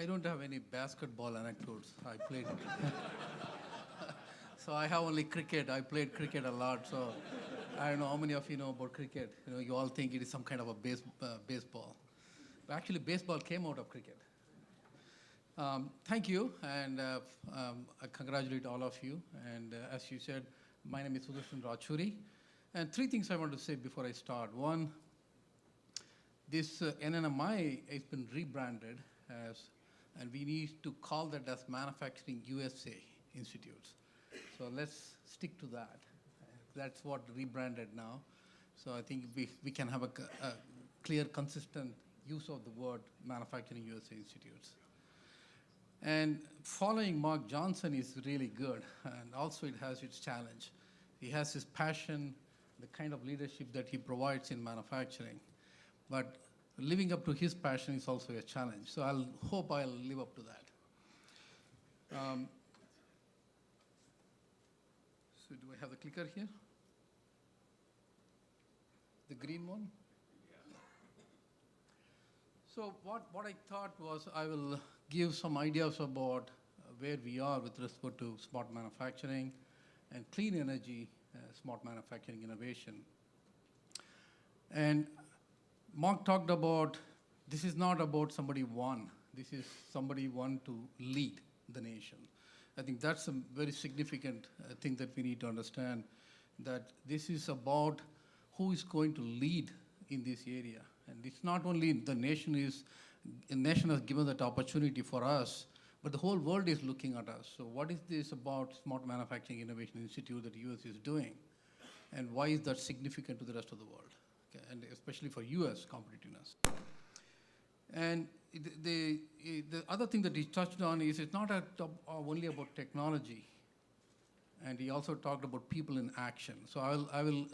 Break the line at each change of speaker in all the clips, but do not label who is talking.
I don't have any basketball anecdotes. I played. So I have only cricket. I played cricket a lot. So I don't know how many of you know about cricket. You all think it is some kind of a baseball. But actually, baseball came out of cricket. Thank you, and I congratulate all of you. And as you said, my name is Sudarsan Rachuri. And three things I want to say before I start. One, this NNMI has been rebranded as, and we need to call that as Manufacturing USA Institutes. So let's stick to that. That's what rebranded now. So I think we can have a clear, consistent use of the word Manufacturing USA Institutes. And following Mark Johnson is really good, and also it has its challenge. He has his passion, the kind of leadership that he provides in manufacturing. But living up to his passion is also a challenge. So I'll hope I'll live up to that. So do I have the clicker here? The green one? So what I thought was I will give some ideas about where we are with respect to smart manufacturing and clean energy, smart manufacturing innovation. And Mark talked about, this is not about somebody one. This is somebody one to lead the nation. I think that's a very significant thing that we need to understand, that this is about who is going to lead in this area. And it's not only the nation has given that opportunity for us, but the whole world is looking at us. So what is this about Smart Manufacturing Innovation Institute that the US is doing? And why is that significant to the rest of the world? Okay, and especially for US competitiveness. And the other thing that he touched on is it's not only about technology. And he also talked about people in action. So I will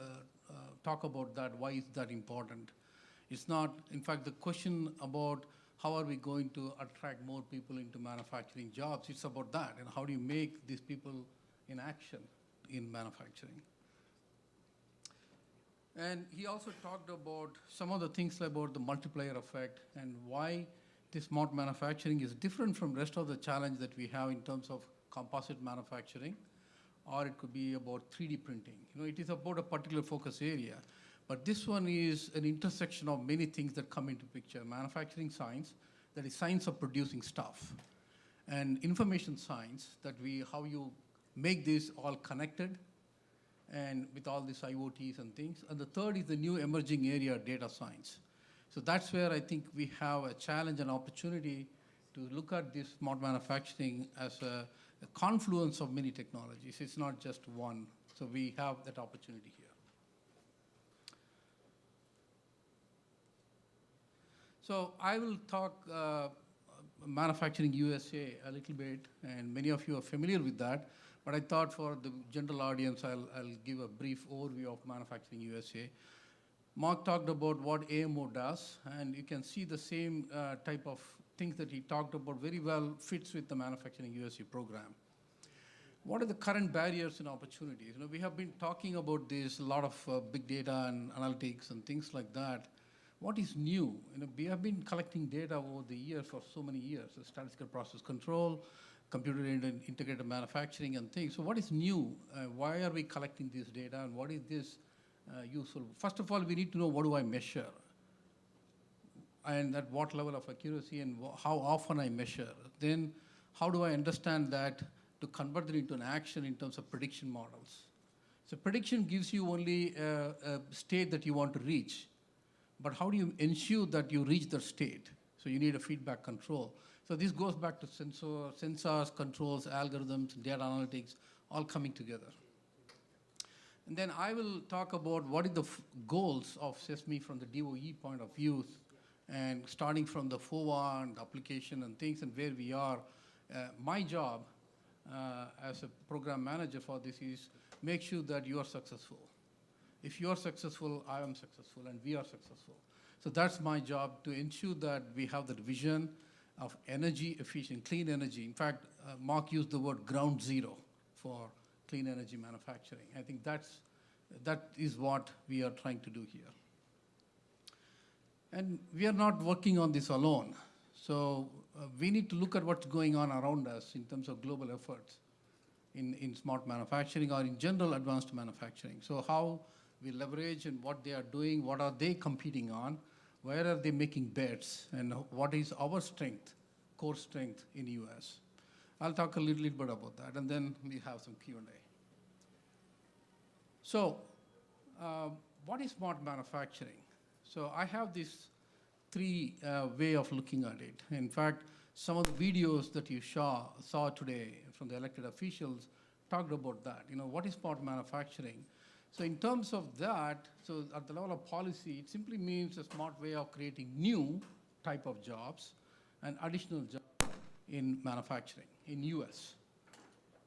talk about that. Why is that important? It's not, in fact, the question about how are we going to attract more people into manufacturing jobs, it's about that. And how do you make these people in action in manufacturing? And he also talked about some of the things about the multiplier effect and why this smart manufacturing is different from the rest of the challenge that we have in terms of composite manufacturing, or it could be about 3D printing. It is about a particular focus area. But this one is an intersection of many things that come into picture. Manufacturing science, that is science of producing stuff. And information science, that how you make this all connected and with all these IoTs and things. And the third is the new emerging area, data science. So that's where I think we have a challenge and opportunity to look at this smart manufacturing as a confluence of many technologies. It's not just one. So we have that opportunity here. So I will talk Manufacturing USA a little bit, and many of you are familiar with that. But I thought for the general audience, I'll give a brief overview of Manufacturing USA. Mark talked about what AMO does, and you can see the same type of things that he talked about very well fits with the Manufacturing USA program. What are the current barriers and opportunities? We have been talking about this, a lot of big data and analytics and things like that. What is new? We have been collecting data over the years for so many years, statistical process control, computer integrated manufacturing and things. So what is new? Why are we collecting this data, and what is this useful? First of all, we need to know, what do I measure? And at what level of accuracy, and how often I measure. Then how do I understand that to convert it into an action in terms of prediction models? So prediction gives you only a state that you want to reach. But how do you ensure that you reach the state? So you need a feedback control. So this goes back to sensors, controls, algorithms, data analytics, all coming together. And then I will talk about what are the goals of SESME from the DOE point of view, and starting from the FOA and application and things, and where we are. My job as a program manager for this is make sure that you are successful. If you are successful, I am successful, and we are successful. So that's my job, to ensure that we have that vision of energy efficient, clean energy. In fact, Mark used the word ground zero for clean energy manufacturing. I think that is what we are trying to do here. And we are not working on this alone. So we need to look at what's going on around us in terms of global efforts in smart manufacturing or in general advanced manufacturing. So how we leverage and what they are doing, what are they competing on, where are they making bets, and what is our strength, core strength in US. I'll talk a little bit about that, and then we have some Q&A. So what is smart manufacturing? So I have this three way of looking at it. In fact, some of the videos that you saw today from the elected officials talked about that. What is smart manufacturing? So in terms of that, so at the level of policy, it simply means a smart way of creating new type of jobs and additional jobs in manufacturing in US.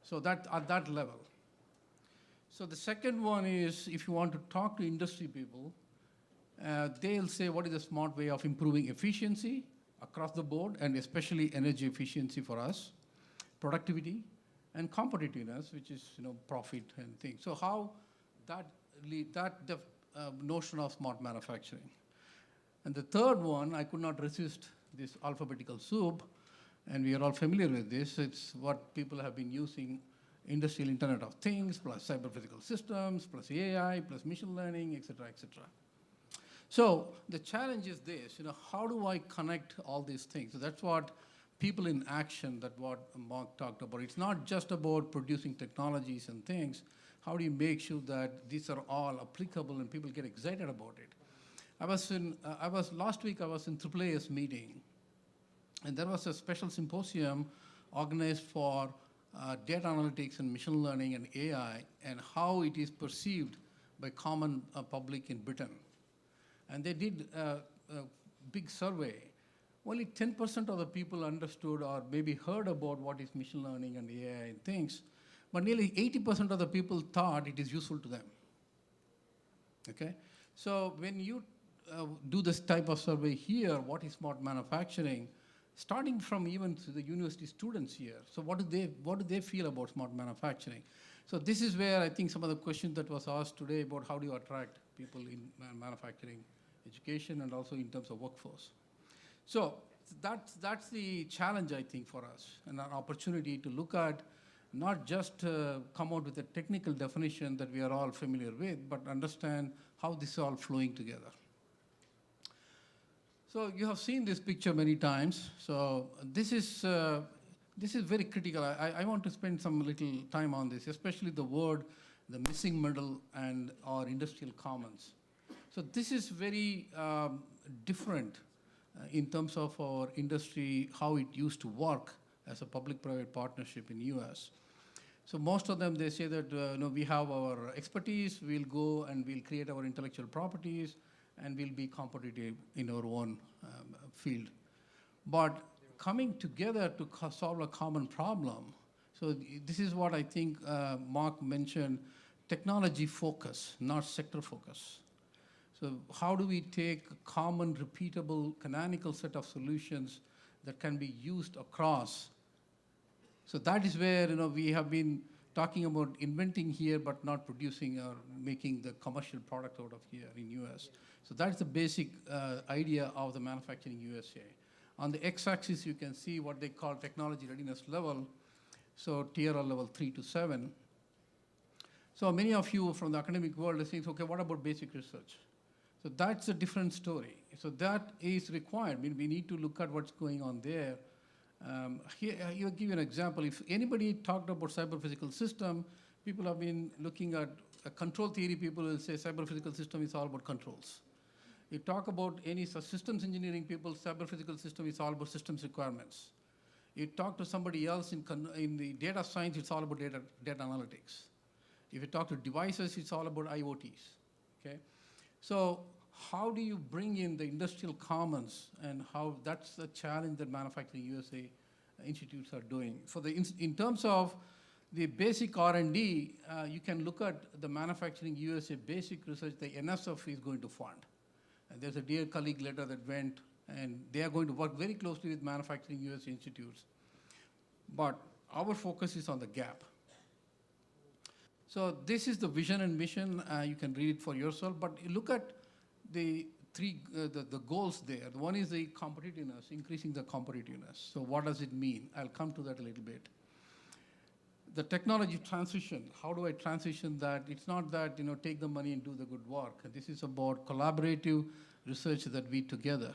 So that at that level. So the second one is, if you want to talk to industry people, they'll say what is a smart way of improving efficiency across the board, and especially energy efficiency for us, productivity, and competitiveness, which is profit and things. So how that notion of smart manufacturing. And the third one, I could not resist this alphabetical soup, and we are all familiar with this. It's what people have been using: industrial Internet of Things, plus cyber physical systems, plus AI, plus machine learning, et cetera, et cetera. So the challenge is this, how do I connect all these things? So that's what people in action, that what Mark talked about. It's not just about producing technologies and things. How do you make sure that these are all applicable and people get excited about it? Last week I was in AAAS meeting, and there was a special symposium organized for data analytics and machine learning and AI, and how it is perceived by common public in Britain. And they did a big survey. Only 10% of the people understood or maybe heard about what is machine learning and AI and things, but nearly 80% of the people thought it is useful to them. Okay? So when you do this type of survey here, what is smart manufacturing, starting from even to the university students here, so what do they feel about smart manufacturing? So this is where I think some of the questions that was asked today about how do you attract people in manufacturing education and also in terms of workforce. So that's the challenge, I think, for us, and an opportunity to look at, not just come out with a technical definition that we are all familiar with, but understand how this is all flowing together. So you have seen this picture many times. So this is very critical. I want to spend some little time on this, especially the missing middle and our industrial commons. So this is very different in terms of our industry, how it used to work as a public-private partnership in US. So most of them, they say that we have our expertise, we'll go and we'll create our intellectual properties, and we'll be competitive in our own field. But coming together to solve a common problem, so this is what I think Mark mentioned, technology focus, not sector focus. So how do we take a common, repeatable, canonical set of solutions that can be used across? So that is where we have been talking about inventing here, but not producing or making the commercial product out of here in US. So that's the basic idea of the Manufacturing USA. On the x-axis, you can see what they call technology readiness level, so TRL level 3 to 7. So many of you from the academic world are saying, okay, what about basic research? So that's a different story. So that is required. I mean, we need to look at what's going on there. Here, I'll give you an example. If anybody talked about cyber-physical system, people have been looking at control theory. People will say cyber-physical system is all about controls. You talk about any systems engineering people, cyber-physical system is all about systems requirements. You talk to somebody else in the data science, it's all about data analytics. If you talk to devices, it's all about IoTs. Okay? So how do you bring in the industrial commons, and how that's the challenge that Manufacturing USA institutes are doing. In terms of the basic R&D, you can look at the Manufacturing USA basic research the NSF is going to fund. And there's a dear colleague letter that went, and they are going to work very closely with Manufacturing USA institutes. But our focus is on the gap. So this is the vision and mission. You can read it for yourself, but you look at the the goals there. One is the competitiveness, increasing the competitiveness. So what does it mean? I'll come to that a little bit. The technology transition, how do I transition that? It's not that, take the money and do the good work. This is about collaborative research that we together.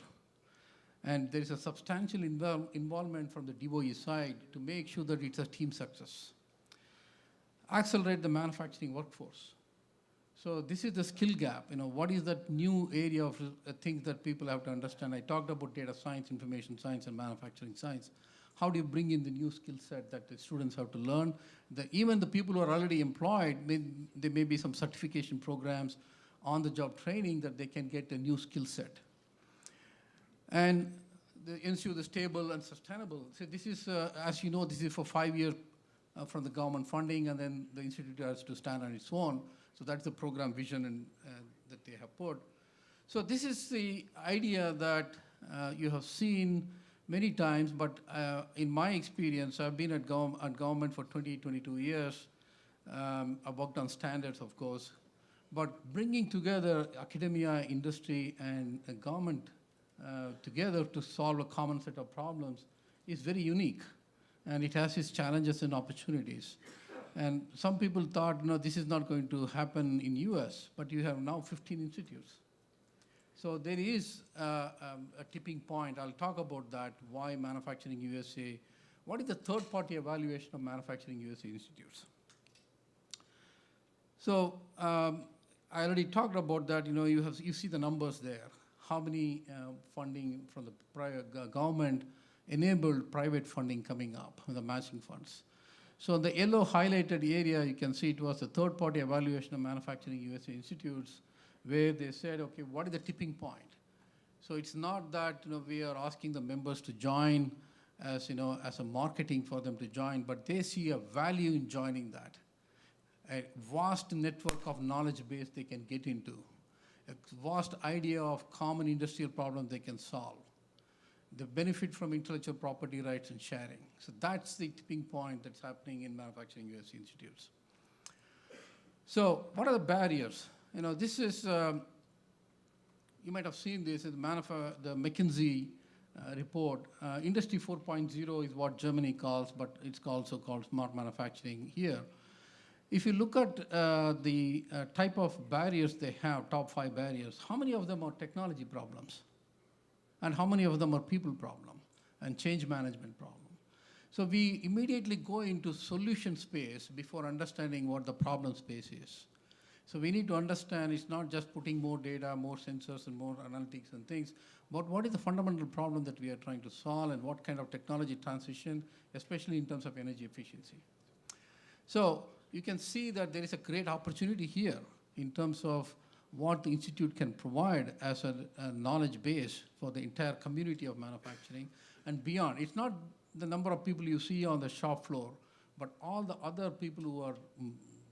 And there is a substantial involvement from the DOE side to make sure that it's a team success. Accelerate the manufacturing workforce. So this is the skill gap. What is that new area of things that people have to understand? I talked about data science, information science, and manufacturing science. How do you bring in the new skill set that the students have to learn? Even the people who are already employed, there may be some certification programs, on-the-job training that they can get a new skill set. And ensure the stable and sustainable. So this is, as you know, this is for 5 years from the government funding, and then the institute has to stand on its own. So that's the program vision that they have put. So this is the idea that you have seen many times, but in my experience, I've been at government for 22 years. I've worked on standards, of course, but bringing together academia, industry, and government together to solve a common set of problems is very unique, and it has its challenges and opportunities. And some people thought, no, this is not going to happen in US, but you have now 15 institutes. So there is a tipping point. I'll talk about that, why Manufacturing USA. What is the third-party evaluation of Manufacturing USA institutes? So I already talked about that. You see the numbers there. How many funding from the prior government enabled private funding coming up, the matching funds. So the yellow highlighted area, you can see it was the third-party evaluation of Manufacturing USA institutes, where they said, okay, what is the tipping point? So it's not that we are asking the members to join as a marketing for them to join, but they see a value in joining that. A vast network of knowledge base they can get into, a vast idea of common industrial problems they can solve, the benefit from intellectual property rights and sharing. So that's the tipping point that's happening in Manufacturing USA institutes. So what are the barriers? This is, you might have seen this, the McKinsey report. Industry 4.0 is what Germany calls, but it's also called smart manufacturing here. If you look at the type of barriers they have, top 5 barriers, how many of them are technology problems? And how many of them are people problem and change management problem? So we immediately go into solution space before understanding what the problem space is. So we need to understand it's not just putting more data, more sensors, and more analytics and things, but what is the fundamental problem that we are trying to solve and what kind of technology transition, especially in terms of energy efficiency. So you can see that there is a great opportunity here in terms of what the institute can provide as a knowledge base for the entire community of manufacturing and beyond. It's not the number of people you see on the shop floor, but all the other people who are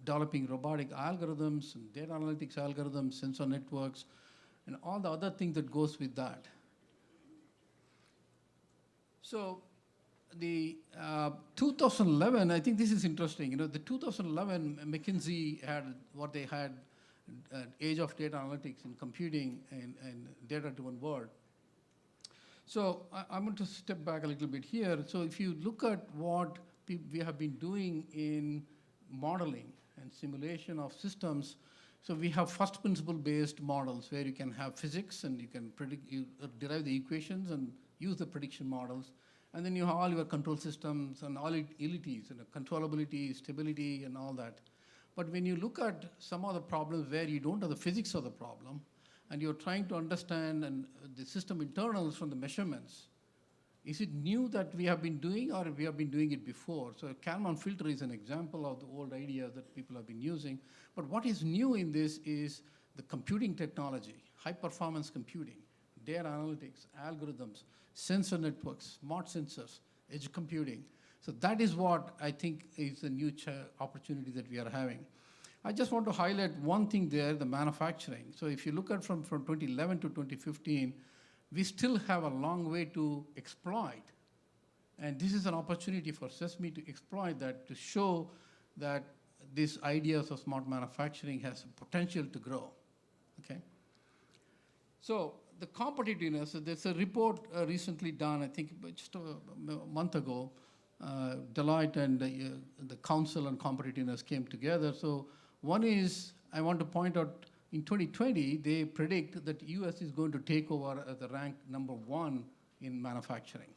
developing robotic algorithms and data analytics algorithms, sensor networks, and all the other things that goes with that. So the 2011, I think this is interesting. The 2011 McKinsey had what they had, age of data analytics and computing and data-driven world. So I'm going to step back a little bit here. So if you look at what we have been doing in modeling and simulation of systems, so we have first principle based models where you can have physics and you can derive the equations and use the prediction models. And then you have all your control systems and all utilities, controllability, stability, and all that. But when you look at some of the problems where you don't have the physics of the problem, and you're trying to understand the system internals from the measurements, is it new that we have been doing or we have been doing it before? So a Kalman filter is an example of the old ideas that people have been using. But what is new in this is the computing technology, high performance computing, data analytics, algorithms, sensor networks, smart sensors, edge computing. So that is what I think is the new opportunity that we are having. I just want to highlight one thing there, the manufacturing. So if you look at from 2011 to 2015, we still have a long way to exploit. And this is an opportunity for SESME to exploit that, to show that these ideas of smart manufacturing has potential to grow, okay? So the competitiveness, there's a report recently done, I think just a month ago. Deloitte and the Council on Competitiveness came together. So one is, I want to point out, in 2020, they predict that US is going to take over the rank #1 in manufacturing.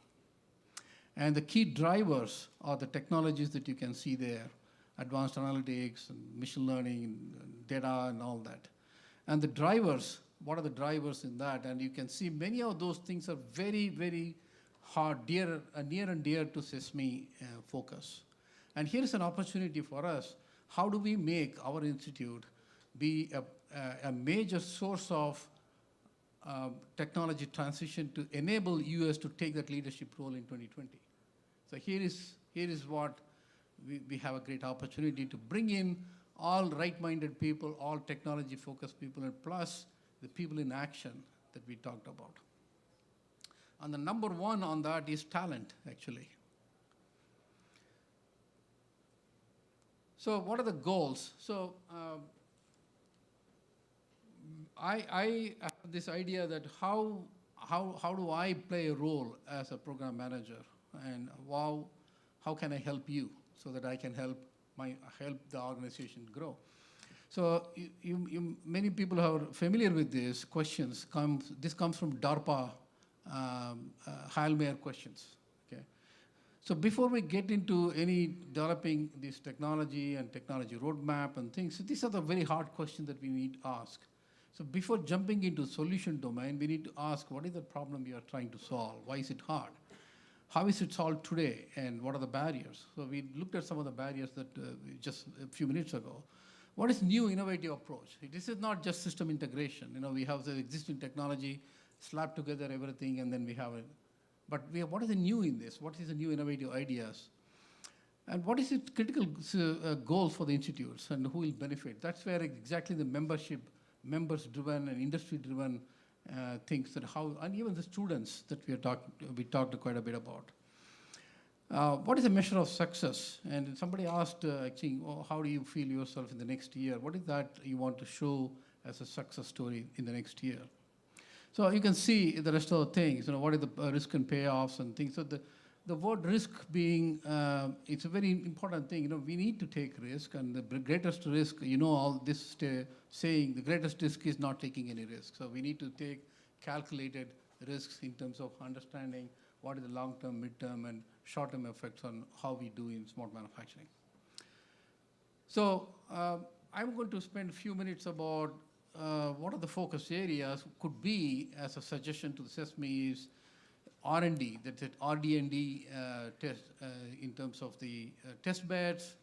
And the key drivers are the technologies that you can see there, advanced analytics, and machine learning, and data, and all that. And the drivers, what are the drivers in that? And you can see many of those things are very, very hard, near and dear to Sesame focus. And here is an opportunity for us. How do we make our institute be a major source of technology transition to enable US to take that leadership role in 2020? So here is what we have a great opportunity to bring in all right-minded people, all technology-focused people, and plus the people in action that we talked about. And the #1 on that is talent, actually. So what are the goals? So I have this idea that how do I play a role as a program manager, and how can I help you so that I can help the organization grow? So many people are familiar with these questions. This comes from DARPA Heilmeier questions. Okay, so before we get into any developing this technology and technology roadmap and things, so these are the very hard questions that we need to ask. So before jumping into solution domain, we need to ask, what is the problem you are trying to solve? Why is it hard? How is it solved today, and what are the barriers? So we looked at some of the barriers that just a few minutes ago. What is new innovative approach? This is not just system integration. We have the existing technology, slap together everything, and then we have it. But what is the new in this? What is the new innovative ideas? And what is the critical goals for the institutes, and who will benefit? That's where exactly the members-driven and industry-driven things that and even the students that we talked quite a bit about. What is a measure of success? And somebody asked, actually, how do you feel yourself in the next year? What is that you want to show as a success story in the next year? So you can see the rest of the things, what are the risk and payoffs and things. So the word risk being, it's a very important thing. We need to take risk, and the greatest risk, all this saying, the greatest risk is not taking any risk. So we need to take calculated risks in terms of understanding what is the long-term, mid-term, and short-term effects on how we do in smart manufacturing. So I'm going to spend a few minutes about what are the focus areas could be as a suggestion to the Sesame is R&D, that's it, RD&D test in terms of the test beds,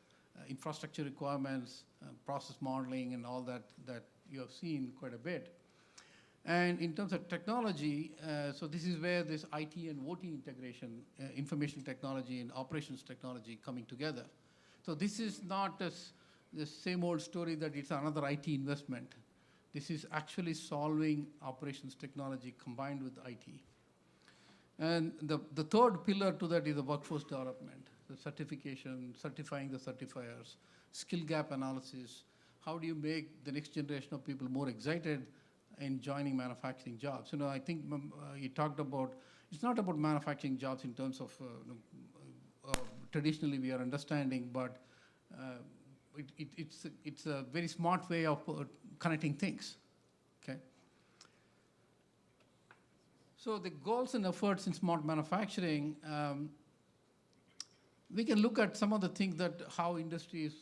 infrastructure requirements, process modeling, and all that you have seen quite a bit. And in terms of technology, so this is where this IT and OT integration, information technology and operations technology coming together. So this is not the same old story that it's another IT investment. This is actually solving operations technology combined with IT. And the third pillar to that is the workforce development, the certification, certifying the certifiers, skill gap analysis. How do you make the next generation of people more excited in joining manufacturing jobs? I think you talked about, it's not about manufacturing jobs in terms of traditionally we are understanding, but it's a very smart way of connecting things, okay? So the goals and efforts in smart manufacturing, we can look at some of the things that how industries,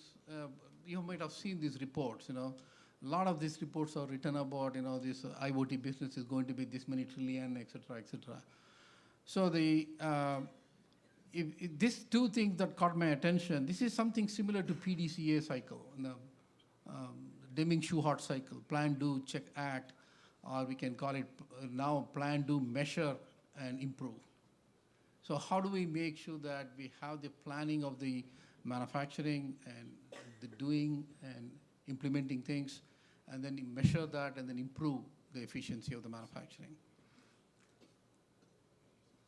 you might have seen these reports, A lot of these reports are written about, this IoT business is going to be this many trillion, et cetera, et cetera. So these two things that caught my attention, this is something similar to PDCA cycle, Deming-Shewhart cycle, plan, do, check, act, or we can call it now plan, do, measure, and improve. So how do we make sure that we have the planning of the manufacturing and the doing and implementing things, and then measure that and then improve the efficiency of the manufacturing?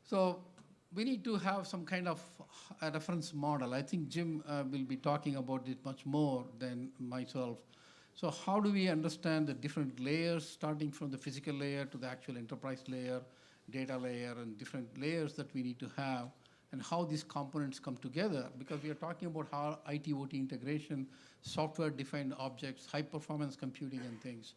So we need to have some kind of a reference model. I think Jim will be talking about it much more than myself. So how do we understand the different layers, starting from the physical layer to the actual enterprise layer, data layer, and different layers that we need to have, and how these components come together? Because we are talking about how IT/OT integration, software-defined objects, high-performance computing, and things.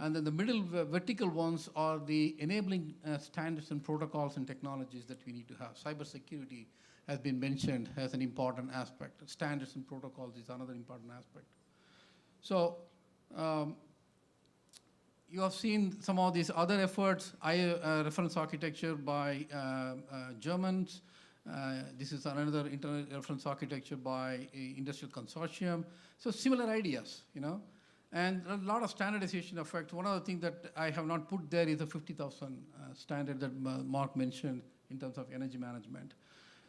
And then the middle vertical ones are the enabling standards and protocols and technologies that we need to have. Cybersecurity has been mentioned as an important aspect. Standards and protocols is another important aspect. So you have seen some of these other efforts, reference architecture by Germans. This is another internet reference architecture by Industrial Consortium. So similar ideas, you know. And a lot of standardization effect. One of the things that I have not put there is the 50,000 standard that Mark mentioned in terms of energy management.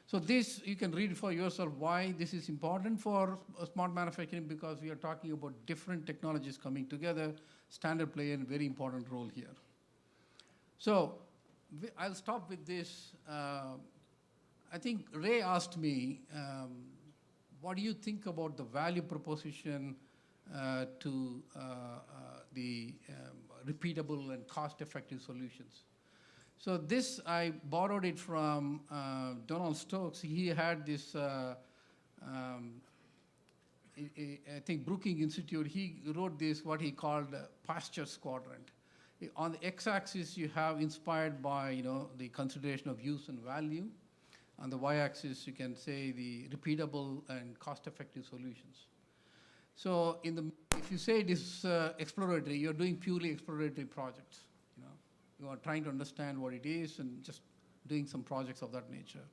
So this, you can read for yourself why this is important for smart manufacturing, because we are talking about different technologies coming together. Standard play a very important role here. So I'll stop with this. I think Ray asked me, what do you think about the value proposition to the repeatable and cost-effective solutions? So this, I borrowed it from Donald Stokes. He had this, I think Brookings Institute, he wrote this, what he called Pasture's Quadrant. On the x-axis, you have inspired by, you know, the consideration of use and value. On the y-axis, you can say the repeatable and cost-effective solutions. So if you say it is exploratory, you're doing purely exploratory projects. You know, you are trying to understand what it is and just doing some projects of that nature.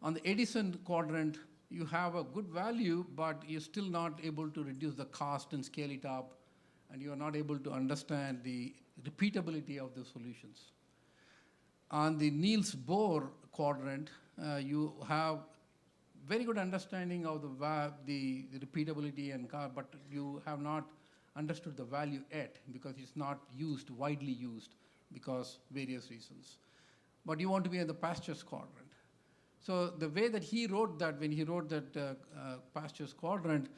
On the Edison quadrant, you have a good value, but you're still not able to reduce the cost and scale it up, and you are not able to understand the repeatability of the solutions. On the Niels Bohr quadrant, you have very good understanding of the repeatability and but you have not understood the value yet, because it's not widely used because various reasons. But you want to be in the Pasture's quadrant. So the way that he wrote that, when he wrote that Pasture's quadrant,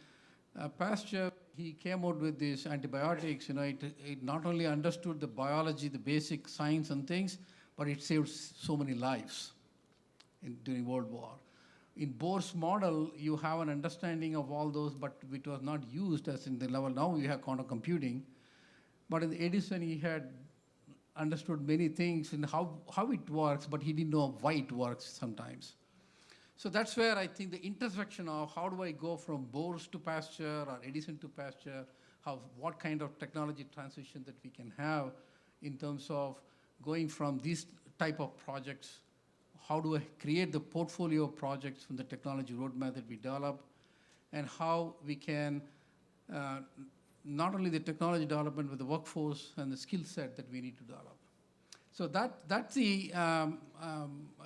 Pasteur, he came out with these antibiotics. You know, it not only understood the biology, the basic science and things, but it saved so many lives during World War. In Bohr's model, you have an understanding of all those, but it was not used as in the level. Now we have quantum computing. But in Edison, he had understood many things and how it works, but he didn't know why it works sometimes. So that's where I think the intersection of how do I go from Bohr's to Pasteur or Edison to Pasteur, what kind of technology transition that we can have in terms of going from these type of projects. How do I create the portfolio of projects from the technology roadmap that we develop, and how we can, not only the technology development, but the workforce and the skill set that we need to develop. So that's the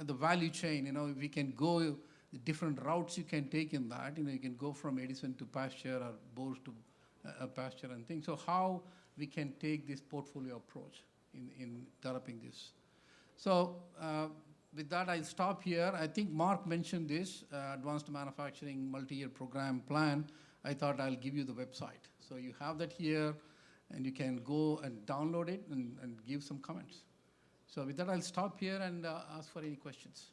value chain. You know, if we can go the different routes you can take in that. You know, you can go from Edison to Pasteur or Bohr to Pasteur and things. So how we can take this portfolio approach in developing this. So with that, I'll stop here. I think Mark mentioned this, Advanced Manufacturing Multi-Year Program Plan. I thought I'll give you the website. So you have that here, and you can go and download it and give some comments. So with that, I'll stop here and ask for any questions.